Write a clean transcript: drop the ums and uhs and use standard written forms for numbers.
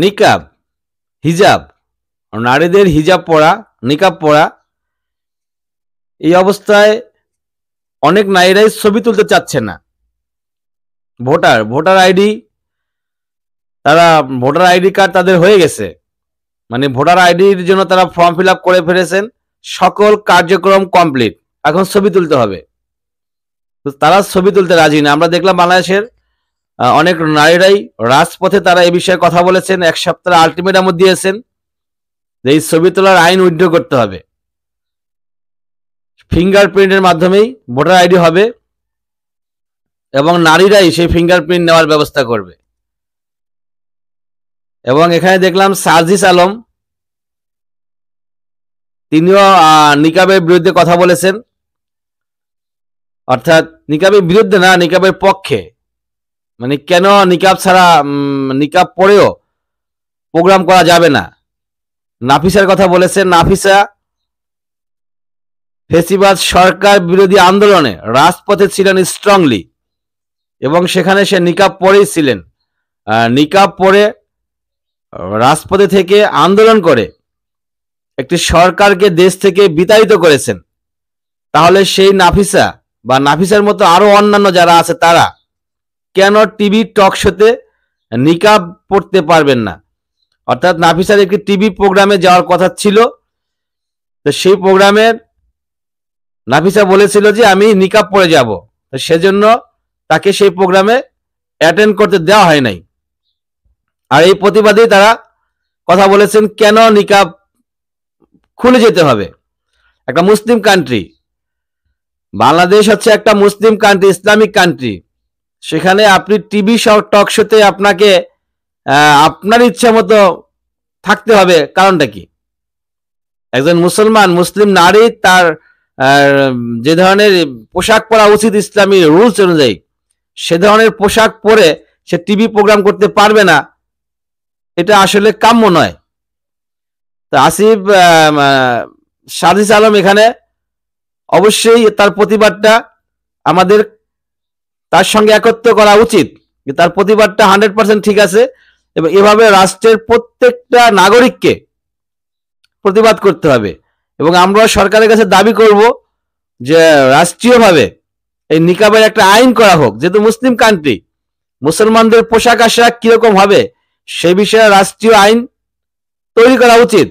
নিকাব, হিজাব, নারীদের হিজাব পরা, নিকাব পরা, এই অবস্থায় অনেক নারীরাই ছবি তুলতে চাচ্ছে না। ভোটার আইডি, তারা ভোটার আইডি কার্ড তাদের হয়ে গেছে, মানে ভোটার আইডির জন্য তারা ফর্ম ফিল আপ করে ফেলেছেন, সকল কার্যক্রম কমপ্লিট, এখন ছবি তুলতে হবে। তো তারা ছবি তুলতে রাজি না। আমরা দেখলাম বাংলাদেশের অনেক নারীরাই রাজপথে তারা এই বিষয়ে কথা বলেছেন, এক সপ্তাহ আলটিমেটামও দিয়েছেন যে এই ছবি তোলার আইন উইথড্র করতে হবে, ফিঙ্গারপ্রিন্টের মাধ্যমেই ভোটার আইডি হবে এবং নারীরাই সেই ফিঙ্গারপ্রিন্ট নেওয়ার ব্যবস্থা করবে। এবং এখানে দেখলাম সার্জিস আলম, তিনিও নিকাবের বিরুদ্ধে কথা বলেছেন, অর্থাৎ নিকাবের বিরুদ্ধে না, নিকাবের পক্ষে, মানে কেন নিকাব ছাড়া নিকাব পরেও প্রোগ্রাম করা যাবে না। নাফিসার কথা বলেছেন। নাফিসা ফেসিবাদ সরকার বিরোধী আন্দোলনে রাজপথে ছিলেন স্ট্রংলি এবং সেখানে সে নিকাব পরেই ছিলেন। নিকাব পরে রাজপথে থেকে আন্দোলন করে একটি সরকারকে দেশ থেকে বিতাড়িত করেছেন। তাহলে সেই নাফিসা বা নাফিসার মতো আরো অন্যান্য যারা আছে তারা কেন টিভি টক শোতে নিকাব পড়তে পারবেন না? অর্থাৎ নাফিসার একটি টিভি প্রোগ্রামে যাওয়ার কথা ছিল, তো সেই প্রোগ্রামের নাফিসা বলেছিল যে আমি নিকাব পরে যাব, সেজন্য তাকে সেই প্রোগ্রামে অ্যাটেন্ড করতে দেওয়া হয় নাই। আর এই প্রতিবাদেই তারা কথা বলেছেন কেন নিকাব খুলে যেতে হবে। একটা মুসলিম কান্ট্রি, বাংলাদেশ হচ্ছে একটা মুসলিম কান্ট্রি, ইসলামিক কান্ট্রি, সেখানে আপনি টিভি টক শোতে আপনাকে আপনার ইচ্ছা মতো থাকতে হবে, কারণটা কি? একজন মুসলিম নারী তার যে ধরনের পোশাক পরা উচিত ইসলামী রুলস অনুযায়ী, সে ধরনের পোশাক পরে সে টিভি প্রোগ্রাম করতে পারবে না, এটা আসলে কাম্য নয়। তো আসিফ সার্জিস আলম এখানে অবশ্যই তার প্রতিবাদটা আমাদের তার সঙ্গে একত্র করা উচিত, তার প্রতিবাদটা 100% ঠিক আছে এবং এভাবে রাষ্ট্রের প্রত্যেকটা নাগরিককে প্রতিবাদ করতে হবে। এবং আমরা সরকারের কাছে দাবি করব যে রাষ্ট্রীয়ভাবে এই নিকাবের একটা আইন করা হোক, যেহেতু মুসলিম কান্ট্রি, মুসলমানদের পোশাক আশাক কিরকম হবে সে বিষয়ে রাষ্ট্রীয় আইন তৈরি করা উচিত।